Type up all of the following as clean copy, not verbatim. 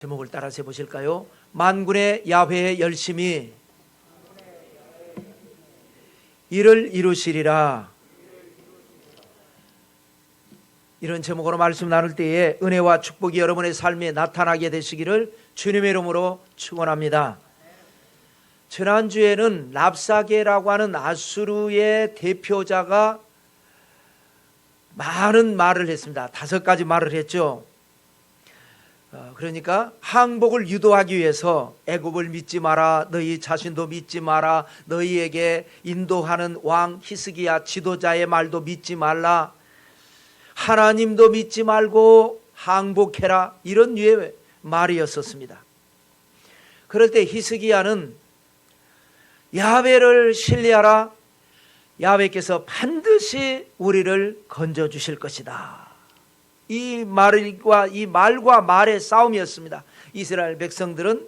제목을 따라서 해보실까요? 만군의 야훼의 열심히 이를 이루시리라. 이런 제목으로 말씀 나눌 때에 은혜와 축복이 여러분의 삶에 나타나게 되시기를 주님의 이름으로 축원합니다. 지난주에는 랍사게라고 하는 아수르의 대표자가 많은 말을 했습니다. 5가지 말을 했죠. 그러니까 항복을 유도하기 위해서 애굽을 믿지 마라, 너희 자신도 믿지 마라, 너희에게 인도하는 왕 히스기야 지도자의 말도 믿지 말라, 하나님도 믿지 말고 항복해라, 이런 류의 말이었었습니다. 그럴 때 히스기야는 야훼를 신뢰하라, 야훼께서 반드시 우리를 건져주실 것이다. 이 말과 말의 싸움이었습니다. 이스라엘 백성들은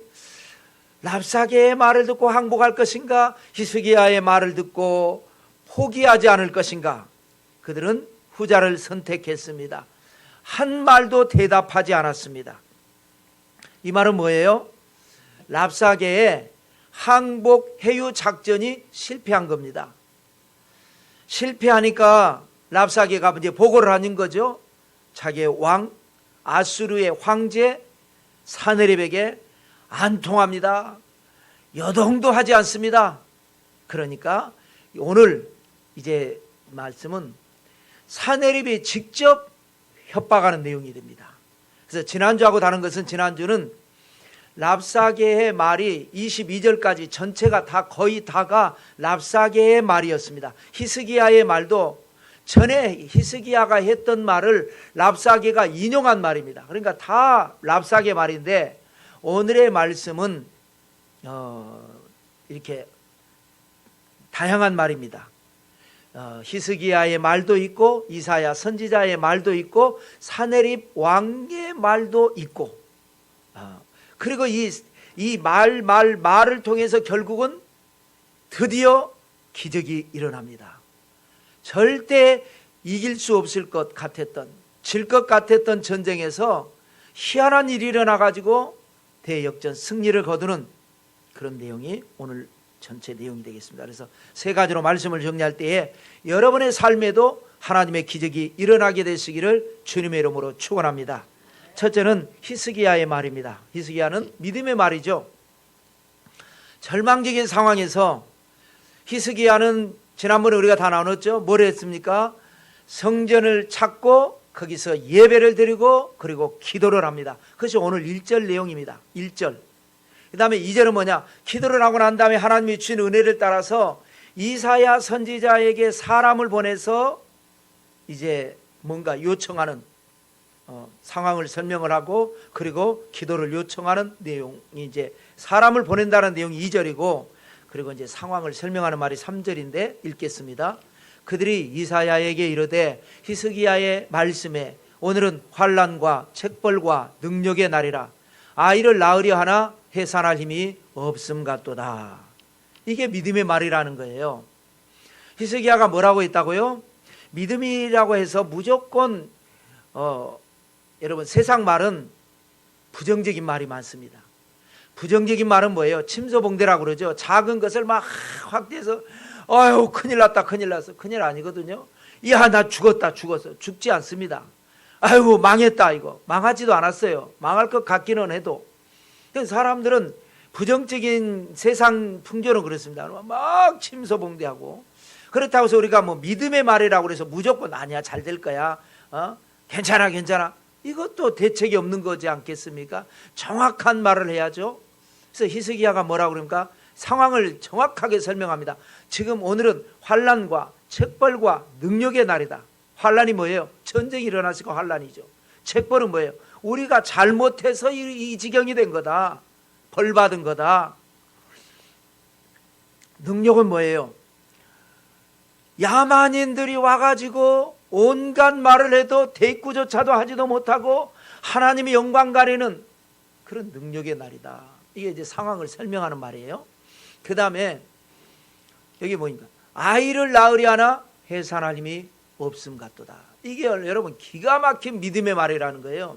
랍사게의 말을 듣고 항복할 것인가, 히스기야의 말을 듣고 포기하지 않을 것인가. 그들은 후자를 선택했습니다. 한 말도 대답하지 않았습니다. 이 말은 뭐예요? 랍사게의 항복 해유 작전이 실패한 겁니다. 실패하니까 랍사게가 이제 보고를 하는 거죠. 자기의 왕 아수르의 황제 사네립에게 안 통합니다. 여동도 하지 않습니다. 그러니까 오늘 이제 말씀은 사네립이 직접 협박하는 내용이 됩니다. 그래서 지난주하고 다른 것은 지난주는 랍사게의 말이 22절까지 전체가 다 거의 다가 랍사게의 말이었습니다. 히스기야의 말도 전에 히스기야가 했던 말을 랍사게가 인용한 말입니다. 그러니까 다 랍사게 말인데 오늘의 말씀은 이렇게 다양한 말입니다. 히스기야의 말도 있고 이사야 선지자의 말도 있고 사네립 왕의 말도 있고 그리고 이 말을 통해서 결국은 드디어 기적이 일어납니다. 절대 이길 수 없을 것 같았던, 질 것 같았던 전쟁에서 희한한 일이 일어나가지고 대역전 승리를 거두는 그런 내용이 오늘 전체 내용이 되겠습니다. 그래서 3가지로 말씀을 정리할 때에 여러분의 삶에도 하나님의 기적이 일어나게 되시기를 주님의 이름으로 축원합니다. 첫째는 히스기야의 말입니다. 히스기야는 믿음의 말이죠. 절망적인 상황에서 히스기야는 지난번에 우리가 다 나눴죠. 뭘 했습니까? 성전을 찾고 거기서 예배를 드리고 그리고 기도를 합니다. 그것이 오늘 1절 내용입니다. 1절. 그 다음에 2절은 뭐냐? 기도를 하고 난 다음에 하나님이 주신 은혜를 따라서 이사야 선지자에게 사람을 보내서 이제 뭔가 요청하는 상황을 설명을 하고 그리고 기도를 요청하는 내용이 이제 사람을 보낸다는 내용이 2절이고 그리고 이제 상황을 설명하는 말이 3절인데 읽겠습니다. 그들이 이사야에게 이르되 히스기야의 말씀에 오늘은 환난과 책벌과 능력의 날이라 아이를 낳으려 하나 해산할 힘이 없음 같도다. 이게 믿음의 말이라는 거예요. 히스기야가 뭐라고 했다고요? 믿음이라고 해서 무조건 여러분 세상 말은 부정적인 말이 많습니다. 부정적인 말은 뭐예요? 침소봉대라고 그러죠. 작은 것을 막 확대해서 아유 큰일 났다 큰일 났어. 큰일 아니거든요. 야 나 죽었다 죽었어. 죽지 않습니다. 아유 망했다 이거. 망하지도 않았어요. 망할 것 같기는 해도. 사람들은 부정적인 세상 풍조는 그렇습니다. 막 침소봉대하고 그렇다고 해서 우리가 뭐 믿음의 말이라고 해서 무조건 아니야 잘 될 거야. 괜찮아 괜찮아. 이것도 대책이 없는 거지 않겠습니까? 정확한 말을 해야죠. 그래서 히스기야가 뭐라고 그럽니까? 상황을 정확하게 설명합니다. 지금 오늘은 환난과 책벌과 능력의 날이다. 환난이 뭐예요? 전쟁이 일어나시고 환난이죠. 책벌은 뭐예요? 우리가 잘못해서 이 지경이 된 거다. 벌 받은 거다. 능력은 뭐예요? 야만인들이 와가지고 온갖 말을 해도 대꾸조차도 하지도 못하고 하나님이 영광 가리는 그런 능력의 날이다. 이게 이제 상황을 설명하는 말이에요. 그 다음에 여기 뭐입니까? 아이를 낳으려 하나 해산할 힘이 없음 같도다. 이게 여러분 기가 막힌 믿음의 말이라는 거예요.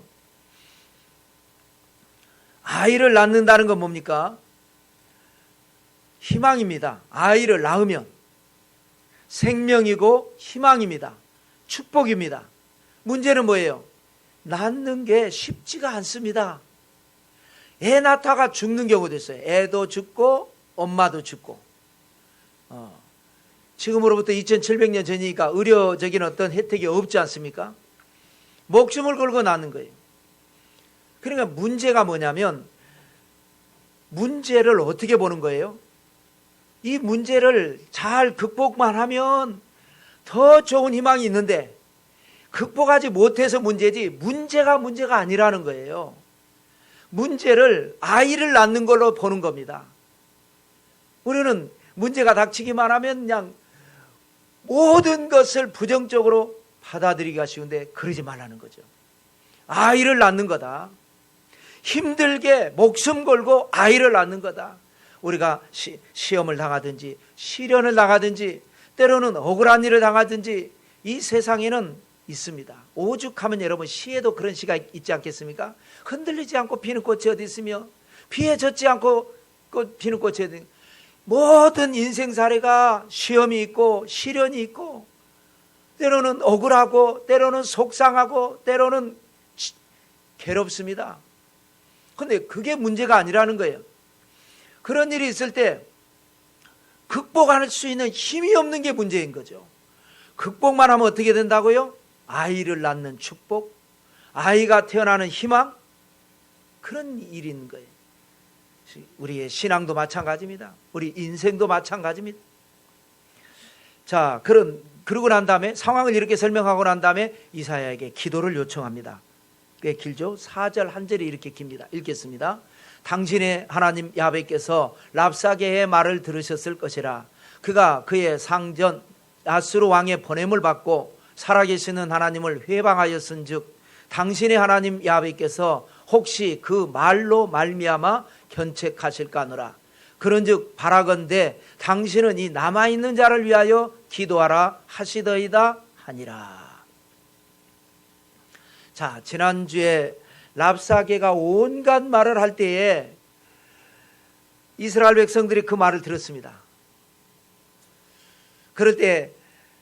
아이를 낳는다는 건 뭡니까? 희망입니다. 아이를 낳으면 생명이고 희망입니다. 축복입니다. 문제는 뭐예요? 낳는 게 쉽지가 않습니다. 애 낳다가 죽는 경우도 있어요. 애도 죽고 엄마도 죽고. 지금으로부터 2700년 전이니까 의료적인 어떤 혜택이 없지 않습니까? 목숨을 걸고 낳는 거예요. 그러니까 문제가 뭐냐면 문제를 어떻게 보는 거예요? 이 문제를 잘 극복만 하면 더 좋은 희망이 있는데 극복하지 못해서 문제지 문제가 아니라는 거예요. 문제를 아이를 낳는 걸로 보는 겁니다. 우리는 문제가 닥치기만 하면 그냥 모든 것을 부정적으로 받아들이기가 쉬운데 그러지 말라는 거죠. 아이를 낳는 거다. 힘들게 목숨 걸고 아이를 낳는 거다. 우리가 시험을 당하든지 시련을 당하든지 때로는 억울한 일을 당하든지 이 세상에는 있습니다. 오죽하면 여러분 시에도 그런 시가 있지 않겠습니까? 흔들리지 않고 피는 꽃이 어디 있으며 비에 젖지 않고 피는 꽃이 어디 있으며 모든 인생 사례가 시험이 있고 시련이 있고 때로는 억울하고 때로는 속상하고 때로는 괴롭습니다. 그런데 그게 문제가 아니라는 거예요. 그런 일이 있을 때 극복할 수 있는 힘이 없는 게 문제인 거죠. 극복만 하면 어떻게 된다고요? 아이를 낳는 축복, 아이가 태어나는 희망, 그런 일인 거예요. 우리의 신앙도 마찬가지입니다. 우리 인생도 마찬가지입니다. 자, 그러고 난 다음에 상황을 이렇게 설명하고 난 다음에 이사야에게 기도를 요청합니다. 꽤 길죠? 4절 한 절이 이렇게 깁니다. 읽겠습니다. 당신의 하나님 야훼께서 랍사게의 말을 들으셨을 것이라. 그가 그의 상전 아수르 왕의 보냄을 받고 살아계시는 하나님을 회방하였은즉 당신의 하나님 야훼께서 혹시 그 말로 말미암아 견책하실까 하노라. 그런즉 바라건대 당신은 이 남아있는 자를 위하여 기도하라 하시더이다 하니라. 자, 지난주에 랍사게가 온갖 말을 할 때에 이스라엘 백성들이 그 말을 들었습니다. 그럴 때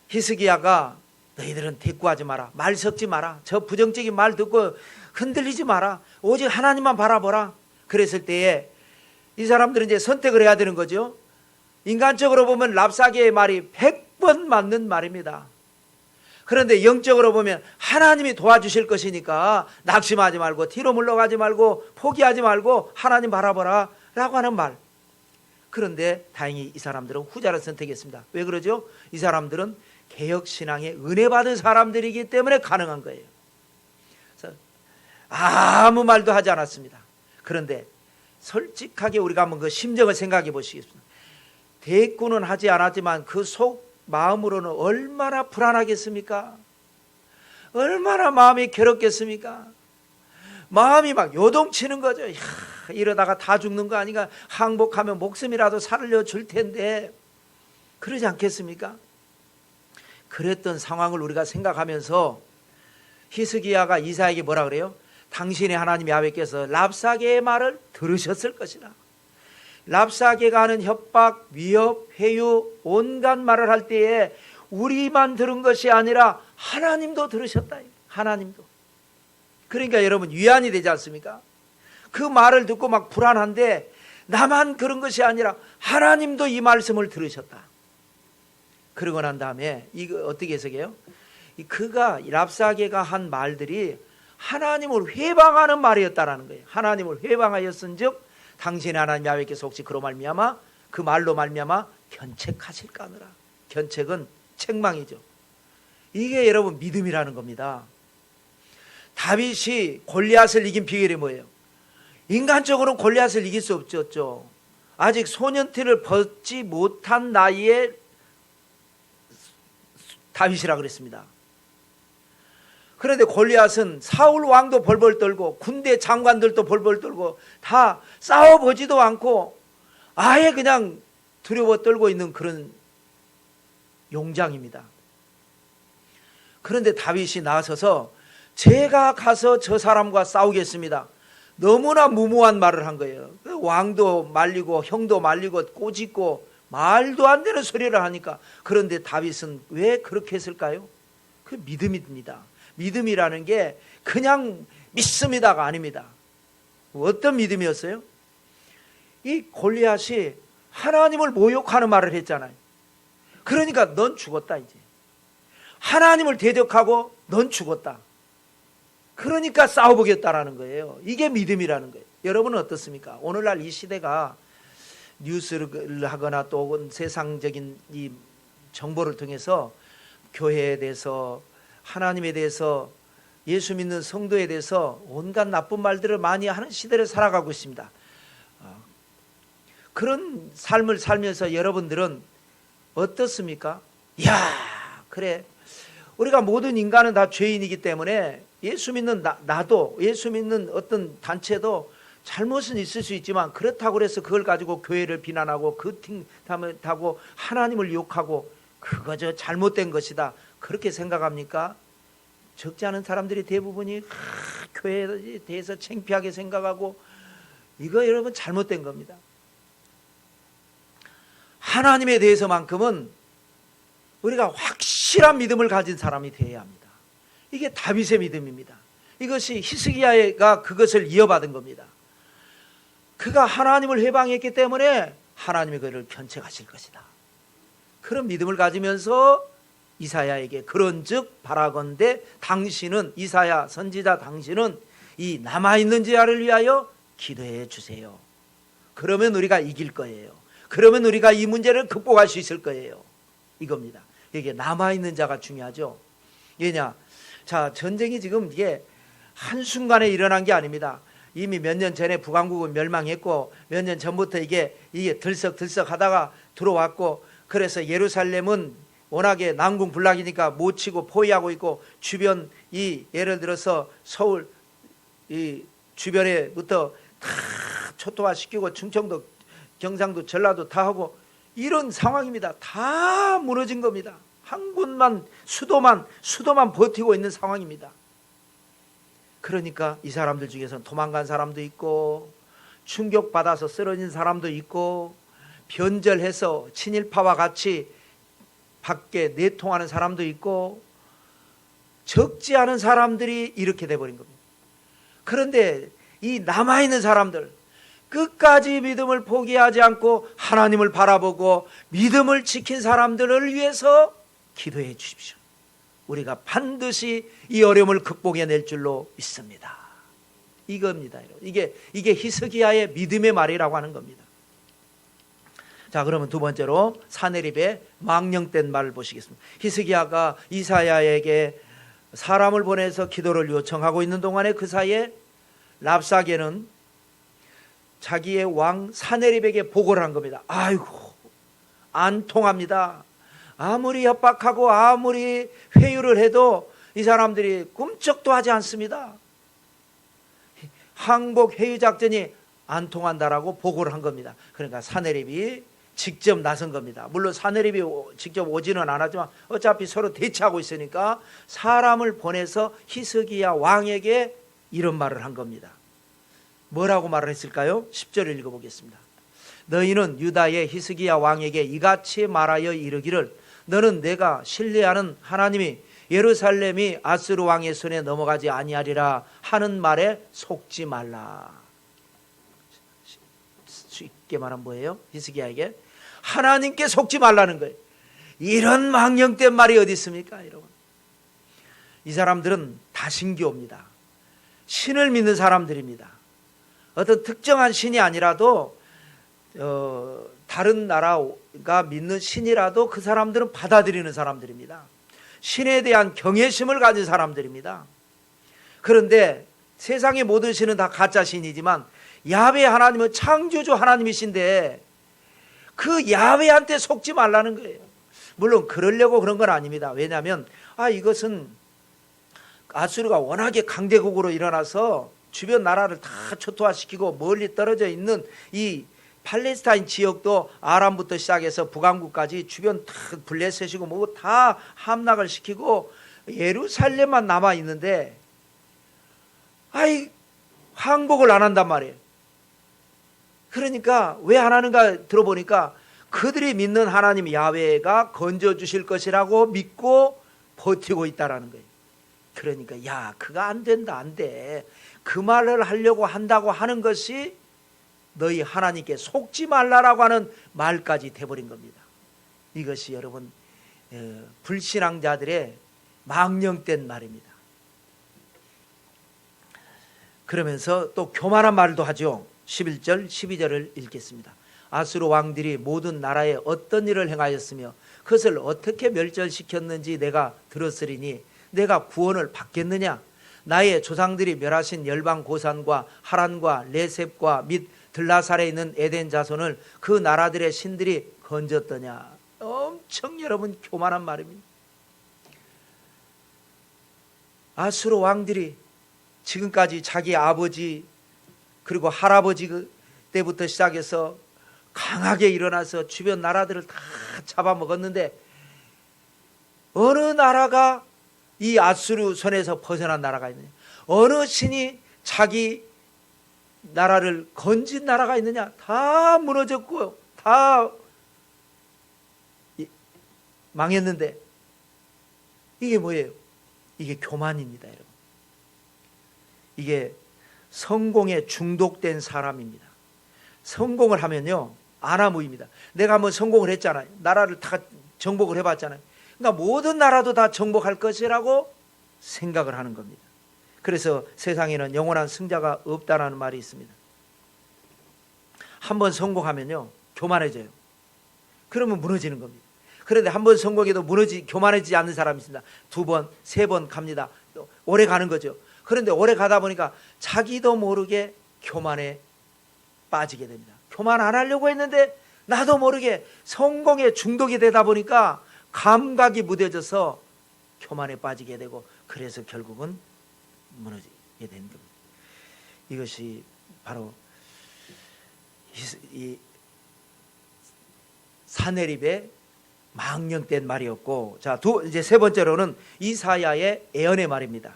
히스기야가 너희들은 대꾸하지 마라, 말 섞지 마라, 저 부정적인 말 듣고 흔들리지 마라, 오직 하나님만 바라보라. 그랬을 때에 이 사람들은 이제 선택을 해야 되는 거죠. 인간적으로 보면 랍사게의 말이 100번 맞는 말입니다. 그런데 영적으로 보면 하나님이 도와주실 것이니까 낙심하지 말고 뒤로 물러가지 말고 포기하지 말고 하나님 바라보라 라고 하는 말. 그런데 다행히 이 사람들은 후자를 선택했습니다. 왜 그러죠? 이 사람들은 개혁신앙에 은혜 받은 사람들이기 때문에 가능한 거예요. 그래서 아무 말도 하지 않았습니다. 그런데 솔직하게 우리가 한번 그 심정을 생각해 보시겠습니다. 대꾸는 하지 않았지만 그 속 마음으로는 얼마나 불안하겠습니까? 얼마나 마음이 괴롭겠습니까? 마음이 막 요동치는 거죠. 이러다가 다 죽는 거 아닌가? 항복하면 목숨이라도 살려줄 텐데 그러지 않겠습니까? 그랬던 상황을 우리가 생각하면서 히스기야가 이사야에게 뭐라 그래요? 당신의 하나님 야훼께서 랍사게의 말을 들으셨을 것이라. 랍사게가 하는 협박, 위협, 회유, 온갖 말을 할 때에 우리만 들은 것이 아니라 하나님도 들으셨다. 하나님도. 그러니까 여러분 위안이 되지 않습니까? 그 말을 듣고 막 불안한데 나만 그런 것이 아니라 하나님도 이 말씀을 들으셨다. 그러고 난 다음에 이거 어떻게 해석해요? 그가 랍사게가 한 말들이 하나님을 회방하는 말이었다라는 거예요. 하나님을 회방하였은즉 당신의 하나님 야훼께서 혹시 그로 말미암아 그 말로 말미암아 견책하실까 하느라. 견책은 책망이죠. 이게 여러분 믿음이라는 겁니다. 다윗이 골리앗을 이긴 비결이 뭐예요? 인간적으로는 골리앗을 이길 수 없었죠. 아직 소년티를 벗지 못한 나이에 다윗이라 그랬습니다. 그런데 골리앗은 사울 왕도 벌벌 떨고 군대 장관들도 벌벌 떨고 다 싸워보지도 않고 아예 그냥 두려워 떨고 있는 그런 용장입니다. 그런데 다윗이 나서서 제가 가서 저 사람과 싸우겠습니다. 너무나 무모한 말을 한 거예요. 왕도 말리고 형도 말리고 꼬집고 말도 안 되는 소리를 하니까. 그런데 다윗은 왜 그렇게 했을까요? 그 믿음입니다. 믿음이라는 게 그냥 믿습니다가 아닙니다. 어떤 믿음이었어요? 이 골리앗이 하나님을 모욕하는 말을 했잖아요. 그러니까 넌 죽었다 이제. 하나님을 대적하고 넌 죽었다. 그러니까 싸워보겠다라는 거예요. 이게 믿음이라는 거예요. 여러분은 어떻습니까? 오늘날 이 시대가 뉴스를 하거나 또 세상적인 이 정보를 통해서 교회에 대해서, 하나님에 대해서, 예수 믿는 성도에 대해서 온갖 나쁜 말들을 많이 하는 시대를 살아가고 있습니다. 그런 삶을 살면서 여러분들은 어떻습니까? 야, 그래, 우리가 모든 인간은 다 죄인이기 때문에 예수 믿는 나도, 예수 믿는 어떤 단체도 잘못은 있을 수 있지만, 그렇다고 해서 그걸 가지고 교회를 비난하고 하고 하나님을 욕하고 그거 저 잘못된 것이다, 그렇게 생각합니까? 적지 않은 사람들이 대부분이 교회에 대해서 창피하게 생각하고, 이거 여러분 잘못된 겁니다. 하나님에 대해서만큼은 우리가 확실한 믿음을 가진 사람이 되어야 합니다. 이게 다윗의 믿음입니다. 이것이 히스기야가 그것을 이어받은 겁니다. 그가 하나님을 회방했기 때문에 하나님이 그를 편책하실 것이다. 그런 믿음을 가지면서 이사야에게 그런즉 바라건대 당신은, 이사야 선지자 당신은 이 남아있는 자를 위하여 기도해 주세요. 그러면 우리가 이길 거예요. 그러면 우리가 이 문제를 극복할 수 있을 거예요. 이겁니다. 이게 남아있는 자가 중요하죠. 왜냐? 자, 전쟁이 지금 이게 한순간에 일어난 게 아닙니다. 이미 몇 년 전에 북왕국은 멸망했고, 몇 년 전부터 이게 들썩들썩 하다가 들어왔고, 그래서 예루살렘은 워낙에 난궁불락이니까 못 치고 포위하고 있고, 주변 예를 들어서 서울 이 주변에부터 다 초토화시키고 충청도, 경상도, 전라도 다 하고 이런 상황입니다. 다 무너진 겁니다. 한 곳만, 수도만 버티고 있는 상황입니다. 그러니까 이 사람들 중에서는 도망간 사람도 있고, 충격받아서 쓰러진 사람도 있고, 변절해서 친일파와 같이 밖에 내통하는 사람도 있고, 적지 않은 사람들이 이렇게 돼버린 겁니다. 그런데 이 남아있는 사람들, 끝까지 믿음을 포기하지 않고 하나님을 바라보고 믿음을 지킨 사람들을 위해서 기도해 주십시오. 우리가 반드시 이 어려움을 극복해낼 줄로 믿습니다. 이겁니다. 이게 히스기야의 믿음의 말이라고 하는 겁니다. 자, 그러면 두 번째로 사네립의 망령된 말을 보시겠습니다. 히스기야가 이사야에게 사람을 보내서 기도를 요청하고 있는 동안에 그 사이에 랍사게는 자기의 왕 사네립에게 보고를 한 겁니다. 아이고, 안 통합니다. 아무리 협박하고 아무리 회유를 해도 이 사람들이 꿈쩍도 하지 않습니다. 항복 회유 작전이 안 통한다라고 보고를 한 겁니다. 그러니까 사네립이 직접 나선 겁니다. 물론 사네립이 직접 오지는 않았지만 어차피 서로 대치하고 있으니까 사람을 보내서 히스기야 왕에게 이런 말을 한 겁니다. 뭐라고 말을 했을까요? 10절을 읽어보겠습니다. 너희는 유다의 히스기야 왕에게 이같이 말하여 이르기를, 너는 내가 신뢰하는 하나님이 예루살렘이 아스루 왕의 손에 넘어가지 아니하리라 하는 말에 속지 말라. 쉽게 말하면 뭐예요? 히스기야에게 하나님께 속지 말라는 거예요. 이런 망령된 말이 어디 있습니까, 여러분? 이 사람들은 다신교입니다. 신을 믿는 사람들입니다. 어떤 특정한 신이 아니라도 다른 나라가 믿는 신이라도 그 사람들은 받아들이는 사람들입니다. 신에 대한 경외심을 가진 사람들입니다. 그런데 세상의 모든 신은 다 가짜 신이지만 야훼 하나님은 창조주 하나님이신데 그 야훼한테 속지 말라는 거예요. 물론 그러려고 그런 건 아닙니다. 왜냐하면 이것은 아수르가 워낙에 강대국으로 일어나서 주변 나라를 다 초토화시키고 멀리 떨어져 있는 이 팔레스타인 지역도 아람부터 시작해서 북왕국까지 주변 다 블레셋이고 뭐 다 함락을 시키고 예루살렘만 남아 있는데 항복을 안 한단 말이에요. 그러니까 왜 안 하는가 들어보니까 그들이 믿는 하나님 야훼가 건져주실 것이라고 믿고 버티고 있다라는 거예요. 그러니까 야, 그거 안 된다, 안 돼. 그 말을 하려고 한다고 하는 것이 너희 하나님께 속지 말라라고 하는 말까지 돼버린 겁니다. 이것이 여러분 불신앙자들의 망령된 말입니다. 그러면서 또 교만한 말도 하죠. 11절 12절을 읽겠습니다. 아수르 왕들이 모든 나라에 어떤 일을 행하였으며 그것을 어떻게 멸절시켰는지 내가 들었으리니 내가 구원을 받겠느냐. 나의 조상들이 멸하신 열방 고산과 하란과 레셉과 및 들라살에 있는 에덴 자손을 그 나라들의 신들이 건졌더냐. 엄청 여러분 교만한 말입니다. 아수르 왕들이 지금까지 자기 아버지 그리고 할아버지 때부터 시작해서 강하게 일어나서 주변 나라들을 다 잡아먹었는데 어느 나라가 이 아수르 손에서 벗어난 나라가 있느냐? 어느 신이 자기 나라를 건진 나라가 있느냐? 다 무너졌고요. 다 망했는데 이게 뭐예요? 이게 교만입니다, 여러분. 이게 성공에 중독된 사람입니다. 성공을 하면요 아나무입니다. 내가 한번 성공을 했잖아요. 나라를 다 정복을 해봤잖아요. 그러니까 모든 나라도 다 정복할 것이라고 생각을 하는 겁니다. 그래서 세상에는 영원한 승자가 없다라는 말이 있습니다. 한번 성공하면요 교만해져요. 그러면 무너지는 겁니다. 그런데 한번 성공해도 교만해지지 않는 사람이 있습니다. 2번, 3번 갑니다. 오래 가는 거죠. 그런데 오래 가다 보니까 자기도 모르게 교만에 빠지게 됩니다. 교만 안 하려고 했는데 나도 모르게 성공에 중독이 되다 보니까 감각이 무뎌져서 교만에 빠지게 되고 그래서 결국은 무너지게 되는 겁니다. 이것이 바로 이 사내립의 망령된 말이었고, 자, 이제 세 번째로는 이사야의 예언의 말입니다.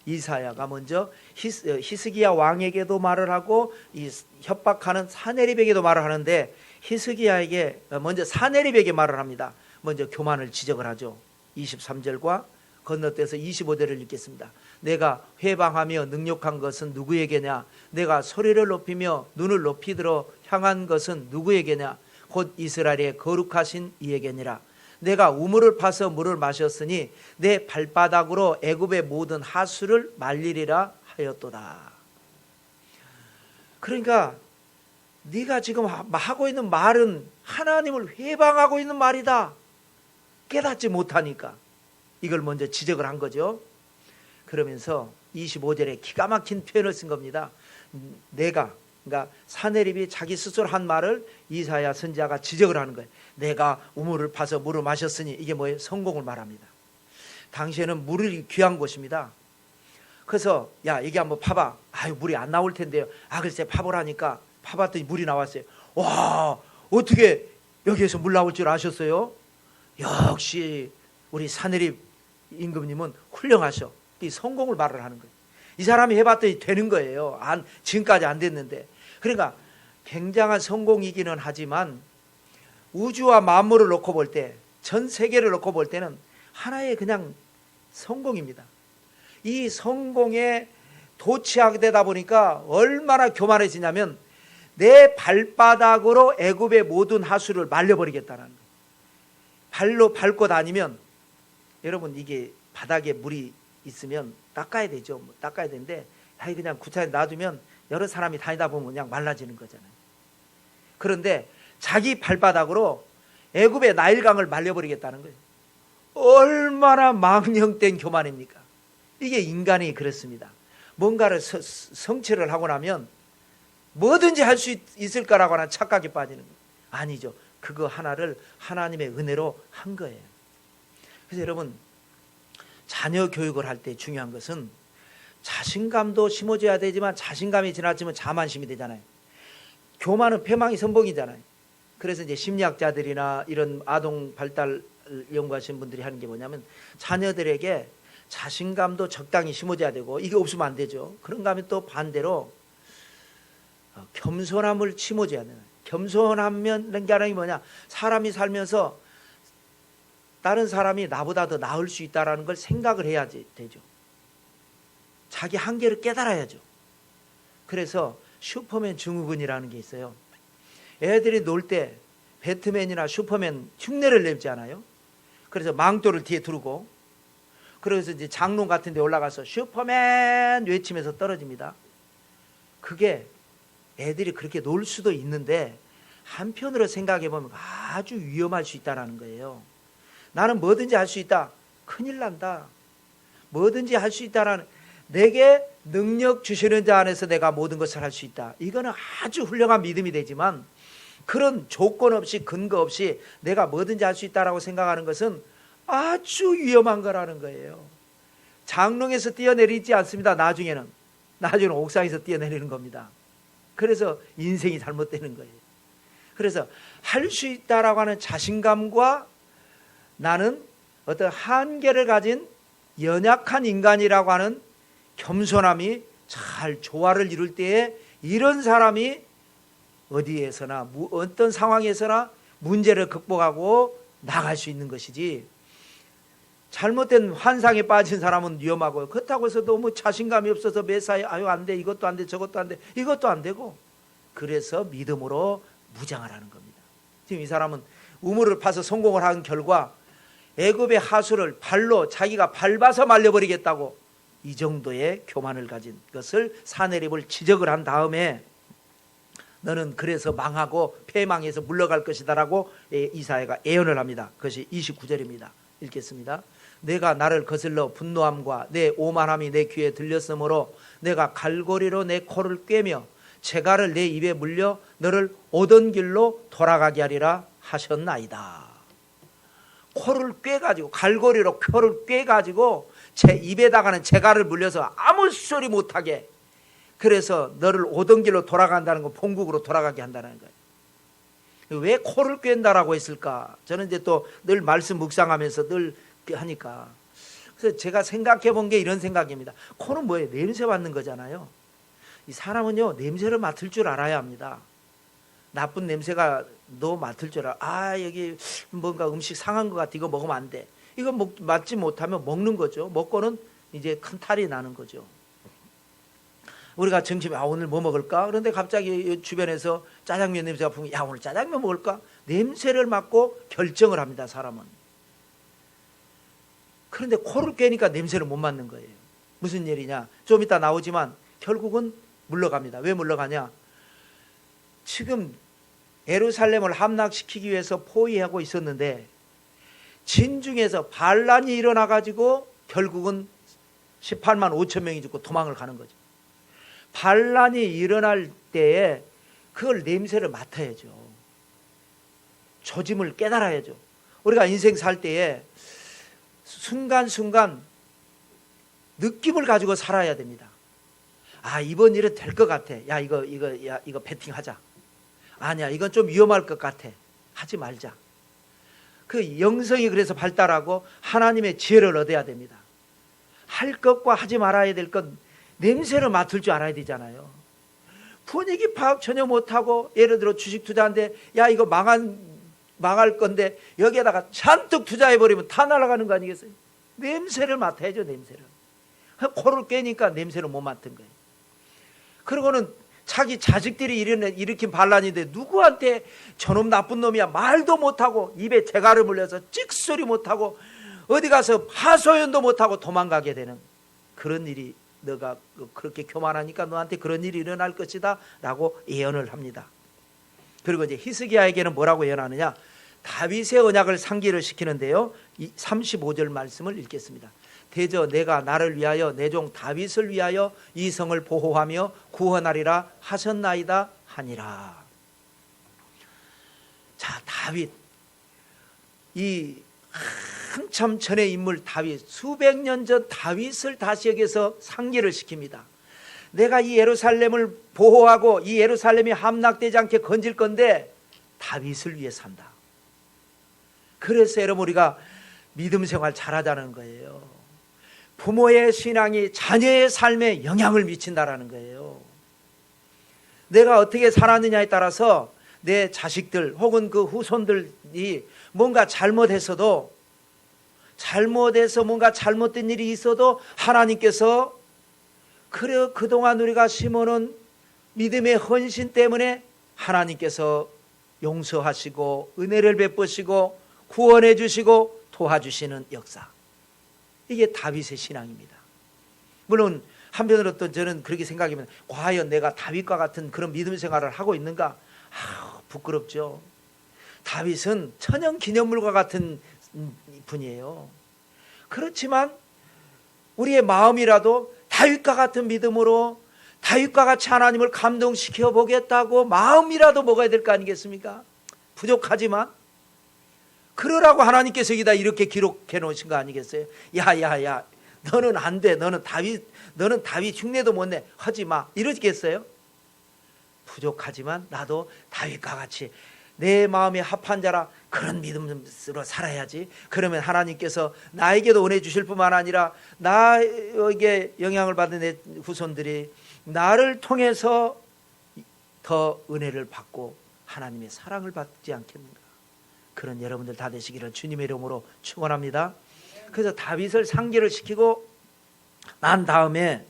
이사야가 먼저 히스기야 왕에게도 말을 하고 이 협박하는 사내립에게도 말을 하는데 히스기야에게 먼저 사내립에게 말을 합니다. 먼저 교만을 지적을 하죠. 23절과 건너뛰어서 25절을 읽겠습니다. 내가 회방하며 능욕한 것은 누구에게냐? 내가 소리를 높이며 눈을 높이 들어 향한 것은 누구에게냐? 곧 이스라엘의 거룩하신 이에게니라. 내가 우물을 파서 물을 마셨으니 내 발바닥으로 애굽의 모든 하수를 말리리라 하였도다. 그러니까 네가 지금 하고 있는 말은 하나님을 회방하고 있는 말이다. 깨닫지 못하니까 이걸 먼저 지적을 한 거죠. 그러면서 25절에 기가 막힌 표현을 쓴 겁니다. 그러니까 사내립이 자기 스스로 한 말을 이사야 선지자가 지적을 하는 거예요. 내가 우물을 파서 물을 마셨으니 이게 뭐예요? 성공을 말합니다. 당시에는 물이 귀한 곳입니다. 그래서 야 이게 한번 파봐. 아유 물이 안 나올 텐데요. 아 글쎄 파보라니까 파봤더니 물이 나왔어요. 와 어떻게 여기에서 물 나올 줄 아셨어요? 역시 우리 사내립 임금님은 훌륭하셔. 이 성공을 말을 하는 거예요. 이 사람이 해봤더니 되는 거예요. 지금까지 안 됐는데. 그러니까 굉장한 성공이기는 하지만 우주와 만물을 놓고 볼 때, 전 세계를 놓고 볼 때는 하나의 그냥 성공입니다. 이 성공에 도취하게 되다 보니까 얼마나 교만해지냐면 내 발바닥으로 애굽의 모든 하수를 말려버리겠다는 거예요. 발로 밟고 다니면 여러분 이게 바닥에 물이 있으면 닦아야 되죠. 닦아야 되는데 그냥 구차에 놔두면 여러 사람이 다니다 보면 그냥 말라지는 거잖아요. 그런데 자기 발바닥으로 애굽의 나일강을 말려버리겠다는 거예요. 얼마나 망령된 교만입니까? 이게 인간이 그렇습니다. 뭔가를 성취를 하고 나면 뭐든지 할 수 있을 거라고 하는 착각에 빠지는 거예요. 아니죠. 그거 하나를 하나님의 은혜로 한 거예요. 그래서 여러분 자녀 교육을 할 때 중요한 것은 자신감도 심어줘야 되지만 자신감이 지나치면 자만심이 되잖아요. 교만은 패망이 선봉이잖아요. 그래서 이제 심리학자들이나 이런 아동 발달 연구하시는 분들이 하는 게 뭐냐면 자녀들에게 자신감도 적당히 심어줘야 되고 이게 없으면 안 되죠. 그런가 하면 또 반대로 겸손함을 심어줘야 되는. 겸손하면 게 하는 게 뭐냐? 사람이 살면서 다른 사람이 나보다 더 나을 수 있다는 걸 생각을 해야 되죠. 자기 한계를 깨달아야죠. 그래서 슈퍼맨 증후군이라는 게 있어요. 애들이 놀 때 배트맨이나 슈퍼맨 흉내를 내지 않아요? 그래서 망토를 뒤에 두르고, 그래서 이제 장롱 같은 데 올라가서 슈퍼맨 외치면서 떨어집니다. 그게 애들이 그렇게 놀 수도 있는데 한편으로 생각해 보면 아주 위험할 수 있다는 거예요. 나는 뭐든지 할 수 있다. 큰일 난다. 뭐든지 할 수 있다라는, 내게 능력 주시는 자 안에서 내가 모든 것을 할 수 있다. 이거는 아주 훌륭한 믿음이 되지만, 그런 조건 없이 근거 없이 내가 뭐든지 할 수 있다라고 생각하는 것은 아주 위험한 거라는 거예요. 장롱에서 뛰어내리지 않습니다. 나중에는 옥상에서 뛰어내리는 겁니다. 그래서 인생이 잘못되는 거예요. 그래서 할 수 있다라고 하는 자신감과 나는 어떤 한계를 가진 연약한 인간이라고 하는 겸손함이 잘 조화를 이룰 때에 이런 사람이 어디에서나 어떤 상황에서나 문제를 극복하고 나갈 수 있는 것이지, 잘못된 환상에 빠진 사람은 위험하고요. 그렇다고 해서 너무 자신감이 없어서 매사에 아유 안 돼, 이것도 안 돼, 저것도 안 돼, 이것도 안 되고, 그래서 믿음으로 무장을 하는 겁니다. 지금 이 사람은 우물을 파서 성공을 한 결과 애굽의 하수를 발로 자기가 밟아서 말려버리겠다고 이 정도의 교만을 가진 것을 사내립을 지적을 한 다음에, 너는 그래서 망하고 패망해서 물러갈 것이다라고 이사야가 예언을 합니다. 그것이 29절입니다. 읽겠습니다. 내가 나를 거슬러 분노함과 내 오만함이 내 귀에 들렸으므로 내가 갈고리로 내 코를 꿰며 재갈을 내 입에 물려 너를 오던 길로 돌아가게 하리라 하셨나이다. 코를 꿰가지고, 갈고리로 코를 꿰가지고 제 입에다가는 재갈을 물려서 아무 소리 못하게, 그래서 너를 오던 길로 돌아간다는 거, 본국으로 돌아가게 한다는 거예요. 왜 코를 꿰는다라고 했을까? 저는 이제 또 늘 말씀 묵상하면서 늘 하니까, 그래서 제가 생각해 본 게 이런 생각입니다. 코는 뭐예요? 냄새 맡는 거잖아요. 이 사람은요, 냄새를 맡을 줄 알아야 합니다. 나쁜 냄새가 너 맡을 줄 알아. 아, 여기 뭔가 음식 상한 것 같아. 이거 먹으면 안 돼. 이거 맡지 못하면 먹는 거죠. 먹고는 이제 큰 탈이 나는 거죠. 우리가 점심에 오늘 뭐 먹을까? 그런데 갑자기 주변에서 짜장면 냄새가 풍기, 야 오늘 짜장면 먹을까? 냄새를 맡고 결정을 합니다, 사람은. 그런데 코를 꿰니까 냄새를 못 맡는 거예요. 무슨 일이냐? 좀 이따 나오지만 결국은 물러갑니다. 왜 물러가냐? 지금 예루살렘을 함락시키기 위해서 포위하고 있었는데 진중에서 반란이 일어나가지고 결국은 18만 5천 명이 죽고 도망을 가는 거죠. 반란이 일어날 때에 그걸 냄새를 맡아야죠. 조짐을 깨달아야죠. 우리가 인생 살 때에 순간순간 느낌을 가지고 살아야 됩니다. 아, 이번 일은 될 것 같아. 야, 이거 베팅하자. 아니야, 이건 좀 위험할 것 같아. 하지 말자. 그 영성이 그래서 발달하고 하나님의 지혜를 얻어야 됩니다. 할 것과 하지 말아야 될 것, 냄새를 맡을 줄 알아야 되잖아요. 분위기 파악 전혀 못하고, 예를 들어 주식 투자인데 야 이거 망할 건데 여기에다가 잔뜩 투자해버리면 다 날아가는 거 아니겠어요? 냄새를 맡아야죠. 냄새를. 코를 꿰니까 냄새를 못 맡은 거예요. 그리고는 자기 자식들이 일으킨 반란인데 누구한테 저놈 나쁜 놈이야 말도 못하고 입에 재갈을 물려서 찍소리 못하고 어디 가서 하소연도 못하고 도망가게 되는 그런 일이, 너가 그렇게 교만하니까 너한테 그런 일이 일어날 것이다 라고 예언을 합니다. 그리고 이제 히스기야에게는 뭐라고 예언하느냐? 다윗의 언약을 상기를 시키는데요, 이 35절 말씀을 읽겠습니다. 대저 내가 나를 위하여 내 종 다윗을 위하여 이 성을 보호하며 구원하리라 하셨나이다 하니라. 자, 다윗, 이 한참 전의 인물 다윗, 수백 년 전 다윗을 다시 여기서 상기를 시킵니다. 내가 이 예루살렘을 보호하고 이 예루살렘이 함락되지 않게 건질 건데 다윗을 위해 산다. 그래서 여러분 우리가 믿음 생활 잘하자는 거예요. 부모의 신앙이 자녀의 삶에 영향을 미친다라는 거예요. 내가 어떻게 살았느냐에 따라서 내 자식들 혹은 그 후손들이 뭔가 잘못해서 뭔가 잘못된 일이 있어도 하나님께서 그래 그동안 우리가 심어놓은 믿음의 헌신 때문에 하나님께서 용서하시고 은혜를 베푸시고 구원해 주시고 도와주시는 역사. 이게 다윗의 신앙입니다. 물론 한편으로 또 저는 그렇게 생각하면 과연 내가 다윗과 같은 그런 믿음 생활을 하고 있는가? 부끄럽죠. 다윗은 천연 기념물과 같은 분이에요. 그렇지만 우리의 마음이라도 다윗과 같은 믿음으로 다윗과 같이 하나님을 감동시켜 보겠다고 마음이라도 먹어야 될 거 아니겠습니까? 부족하지만 그러라고 하나님께서 여기다 이렇게 기록해 놓으신 거 아니겠어요? 야야야 너는 안 돼. 너는 다윗 흉내도 못 내. 하지 마. 이러겠어요? 부족하지만 나도 다윗과 같이 내 마음에 합한 자라 그런 믿음으로 살아야지. 그러면 하나님께서 나에게도 은혜 주실 뿐만 아니라 나에게 영향을 받은 내 후손들이 나를 통해서 더 은혜를 받고 하나님의 사랑을 받지 않겠는가. 그런 여러분들 다 되시기를 주님의 이름으로 축원합니다. 그래서 다윗을 상기를 시키고 난 다음에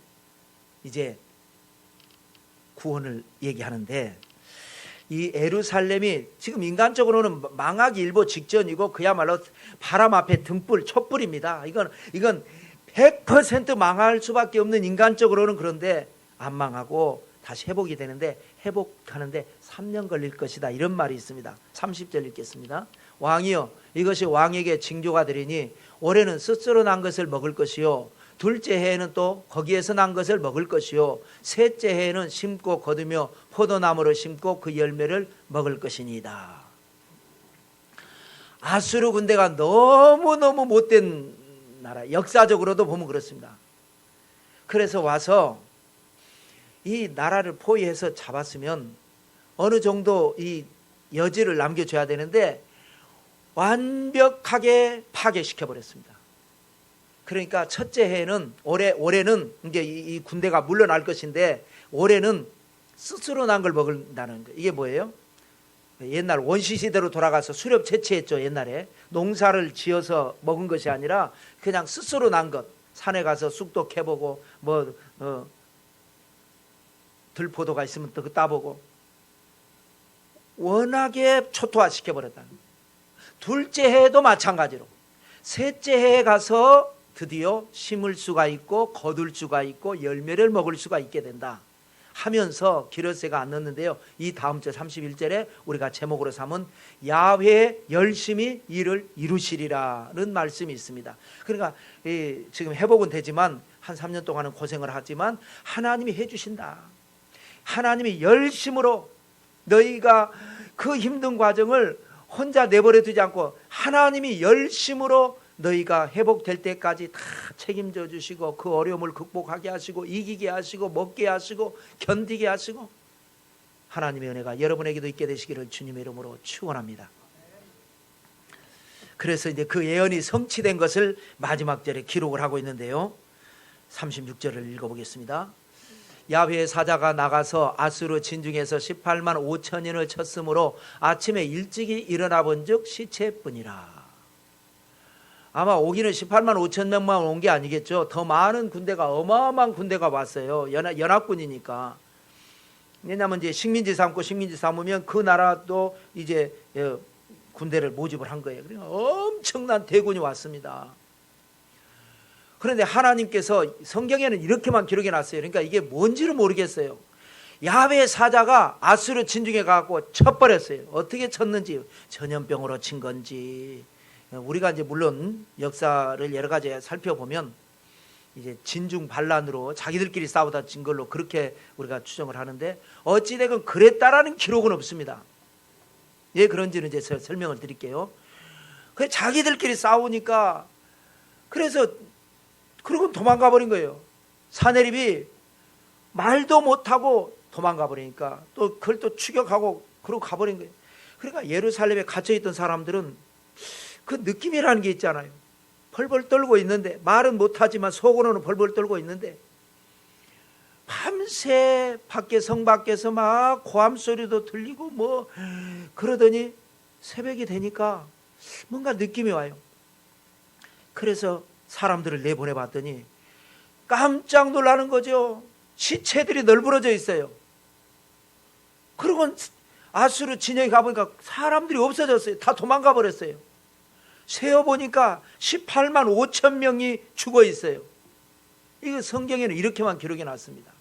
이제 구원을 얘기하는데, 이 예루살렘이 지금 인간적으로는 망하기 일보 직전이고 그야말로 바람 앞에 등불 촛불입니다. 이건 100% 망할 수밖에 없는, 인간적으로는. 그런데 안 망하고 다시 회복이 되는데, 회복하는데 3년 걸릴 것이다, 이런 말이 있습니다. 30절 읽겠습니다. 왕이여, 이것이 왕에게 징조가 되리니 올해는 스스로 난 것을 먹을 것이요, 둘째 해에는 또 거기에서 난 것을 먹을 것이요, 셋째 해에는 심고 거두며 포도나무를 심고 그 열매를 먹을 것이니이다. 아수르 군대가 너무너무 못된 나라, 역사적으로도 보면 그렇습니다. 그래서 와서 이 나라를 포위해서 잡았으면 어느 정도 이 여지를 남겨줘야 되는데 완벽하게 파괴시켜버렸습니다. 그러니까 첫째 해에는 올해는 이제 이 군대가 물러날 것인데, 올해는 스스로 난 걸 먹는다는 거. 이게 뭐예요? 옛날 원시 시대로 돌아가서 수렵 채취했죠. 옛날에 농사를 지어서 먹은 것이 아니라 그냥 스스로 난 것. 산에 가서 쑥도 캐보고 들포도가 있으면 또 그 따보고, 워낙에 초토화 시켜버렸다는 거예요. 둘째 해에도 마찬가지로 셋째 해에 가서 드디어 심을 수가 있고 거둘 수가 있고 열매를 먹을 수가 있게 된다 하면서 기러세가 안 넣는데요, 이 다음 절 31절에 우리가 제목으로 삼은 야훼 열심히 일을 이루시리라는 말씀이 있습니다. 그러니까 지금 회복은 되지만 한 3년 동안은 고생을 하지만 하나님이 해주신다. 하나님이 열심으로 너희가 그 힘든 과정을 혼자 내버려 두지 않고 하나님이 열심으로 너희가 회복될 때까지 다 책임져 주시고 그 어려움을 극복하게 하시고 이기게 하시고 먹게 하시고 견디게 하시고, 하나님의 은혜가 여러분에게도 있게 되시기를 주님의 이름으로 축원합니다. 그래서 이제 그 예언이 성취된 것을 마지막 절에 기록을 하고 있는데요, 36절을 읽어보겠습니다. 야훼의 사자가 나가서 아수르 진중에서 18만 5천인을 쳤으므로 아침에 일찍이 일어나 본즉 시체뿐이라. 아마 오기는 18만 5천 명만 온 게 아니겠죠. 더 많은 군대가, 어마어마한 군대가 왔어요. 연합군이니까. 왜냐하면 이제 식민지 삼고 식민지 삼으면 그 나라도 이제 군대를 모집을 한 거예요. 그러니까 엄청난 대군이 왔습니다. 그런데 하나님께서 성경에는 이렇게만 기록해 놨어요. 그러니까 이게 뭔지를 모르겠어요. 야훼 사자가 아수르 진중에 가고 쳐버렸어요. 어떻게 쳤는지, 전염병으로 친 건지. 우리가 이제 물론 역사를 여러 가지 살펴보면 이제 진중 반란으로 자기들끼리 싸우다 진 걸로 그렇게 우리가 추정을 하는데, 어찌되건 그랬다라는 기록은 없습니다. 왜 그런지는 이제 설명을 드릴게요. 그 자기들끼리 싸우니까, 그래서 그러고 도망가 버린 거예요. 사내립이 말도 못하고 도망가 버리니까 또 그걸 또 추격하고 그러고 가버린 거예요. 그러니까 예루살렘에 갇혀있던 사람들은 그 느낌이라는 게 있잖아요. 벌벌 떨고 있는데, 말은 못하지만 속으로는 벌벌 떨고 있는데, 밤새 밖에 성 밖에서 막 고함 소리도 들리고 뭐 그러더니 새벽이 되니까 뭔가 느낌이 와요. 그래서 사람들을 내보내 봤더니 깜짝 놀라는 거죠. 시체들이 널브러져 있어요. 그리고 아수르 진영에 가보니까 사람들이 없어졌어요. 다 도망가 버렸어요. 세어보니까 18만 5천 명이 죽어 있어요. 이거 성경에는 이렇게만 기록이 났습니다.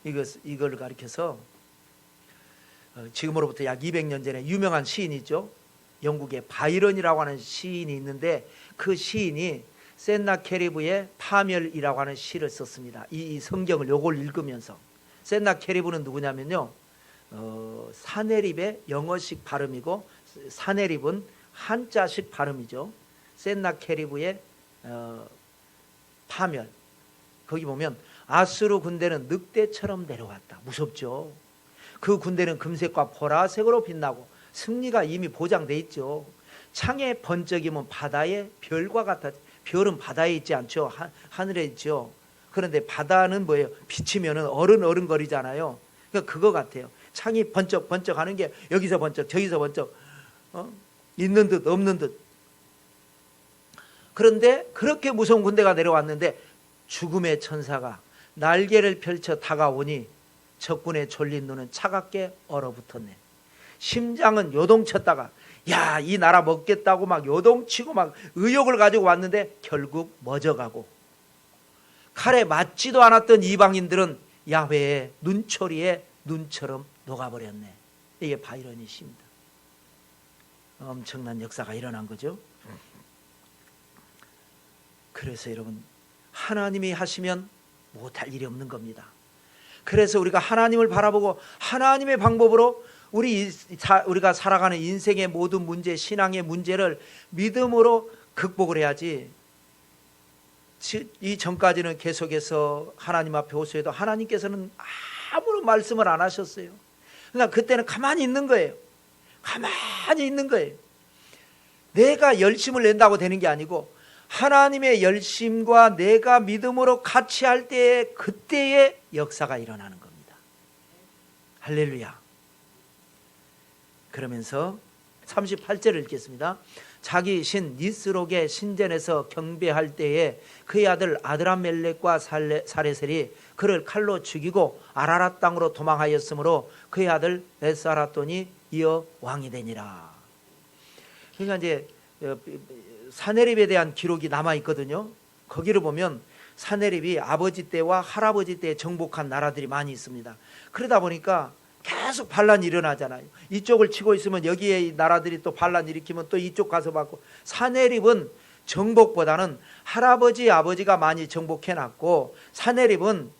이걸 가리켜서 지금으로부터 약 200년 전에 유명한 시인이 있죠. 영국의 바이런이라고 하는 시인이 있는데, 그 시인이 센나케리브의 파멸이라고 하는 시를 썼습니다. 이 성경을 요걸 읽으면서. 센나케리브는 누구냐면요, 사네립의 영어식 발음이고, 사네립은 한자식 발음이죠. 센나케리브의 파멸. 거기 보면 아수르 군대는 늑대처럼 내려왔다. 무섭죠. 그 군대는 금색과 보라색으로 빛나고 승리가 이미 보장돼 있죠. 창의 번쩍이면 바다의 별과 같아. 별은 바다에 있지 않죠. 하늘에 있죠. 그런데 바다는 뭐예요? 비치면은 어른거리잖아요. 그러니까 그거 같아요. 창이 번쩍 하는 게 여기서 번쩍 저기서 번쩍, 있는 듯 없는 듯. 그런데 그렇게 무서운 군대가 내려왔는데 죽음의 천사가 날개를 펼쳐 다가오니 적군의 졸린 눈은 차갑게 얼어붙었네. 심장은 요동쳤다가 야, 이 나라 먹겠다고 막 요동치고 막 의욕을 가지고 왔는데 결국 멎어가고, 칼에 맞지도 않았던 이방인들은 야훼의 눈초리에 눈처럼 녹아버렸네. 이게 바이런의 시입니다. 엄청난 역사가 일어난 거죠. 그래서 여러분, 하나님이 하시면 못할 일이 없는 겁니다. 그래서 우리가 하나님을 바라보고 하나님의 방법으로 우리가 살아가는 인생의 모든 문제, 신앙의 문제를 믿음으로 극복을 해야지. 이 전까지는 계속해서 하나님 앞에 호소해도 하나님께서는 아무런 말씀을 안 하셨어요. 그러니까 그때는 가만히 있는 거예요. 가만히 있는 거예요. 내가 열심을 낸다고 되는 게 아니고 하나님의 열심과 내가 믿음으로 같이 할 때에 그때의 역사가 일어나는 겁니다. 할렐루야. 그러면서 38절을 읽겠습니다. 자기 신 니스록의 신전에서 경배할 때에 그의 아들 아드람멜렉과 사레셀이 그를 칼로 죽이고 아라랏 땅으로 도망하였으므로 그의 아들 에스아라돈이 이어 왕이 되니라. 그러니까 이제 사네립에 대한 기록이 남아 있거든요. 거기를 보면 사네립이 아버지 때와 할아버지 때 정복한 나라들이 많이 있습니다. 그러다 보니까 계속 반란이 일어나잖아요. 이쪽을 치고 있으면 여기에 나라들이 또 반란 일으키면 또 이쪽 가서 받고. 사네립은 정복보다는 할아버지 아버지가 많이 정복해놨고, 사네립은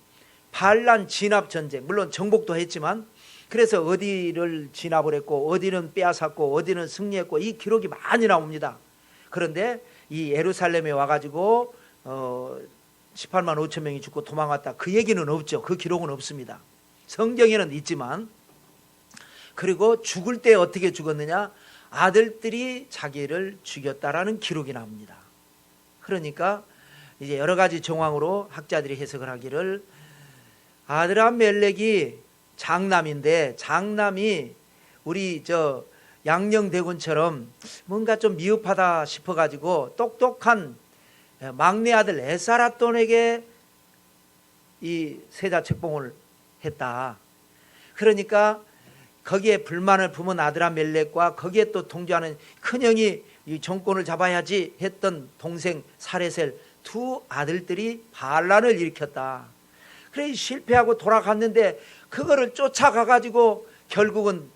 반란 진압 전쟁, 물론 정복도 했지만, 그래서 어디를 진압을 했고 어디는 빼앗았고 어디는 승리했고 이 기록이 많이 나옵니다. 그런데 이 예루살렘에 와가지고 18만 5천 명이 죽고 도망갔다, 그 얘기는 없죠. 그 기록은 없습니다. 성경에는 있지만. 그리고 죽을 때 어떻게 죽었느냐, 아들들이 자기를 죽였다라는 기록이 나옵니다. 그러니까 이제 여러 가지 정황으로 학자들이 해석을 하기를, 아드람멜렉이 장남인데 장남이 우리 양녕대군처럼 뭔가 좀 미흡하다 싶어가지고 똑똑한 막내 아들 에스아라돈에게 이 세자 책봉을 했다. 그러니까 거기에 불만을 품은 아드람멜렉과 거기에 또 동조하는 큰형이 이 정권을 잡아야지 했던 동생 사레셀 두 아들들이 반란을 일으켰다. 그래 실패하고 돌아갔는데 그거를 쫓아가가지고 결국은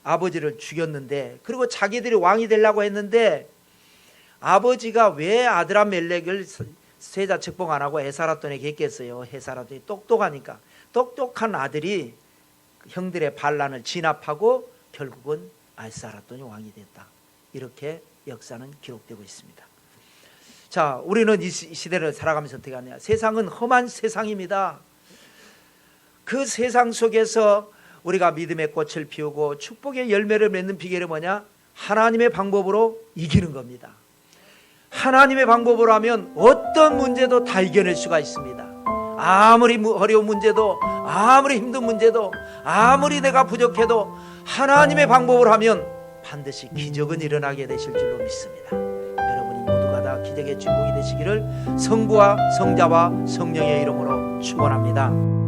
아버지를 죽였는데, 그리고 자기들이 왕이 되려고 했는데 아버지가 왜 아드람멜렉을 세자 책봉 안 하고 에스아라돈에게 했겠어요. 에스아라돈이 똑똑하니까. 똑똑한 아들이 형들의 반란을 진압하고 결국은 에스아라돈이 왕이 됐다. 이렇게 역사는 기록되고 있습니다. 자, 우리는 이 시대를 살아가면서 어떻게 하냐. 세상은 험한 세상입니다. 그 세상 속에서 우리가 믿음의 꽃을 피우고 축복의 열매를 맺는 비결이 뭐냐? 하나님의 방법으로 이기는 겁니다. 하나님의 방법으로 하면 어떤 문제도 다 이겨낼 수가 있습니다. 아무리 어려운 문제도, 아무리 힘든 문제도, 아무리 내가 부족해도 하나님의 방법으로 하면 반드시 기적은 일어나게 되실 줄로 믿습니다. 여러분이 모두가 다 기적의 주인공이 되시기를 성부와 성자와 성령의 이름으로 축원합니다.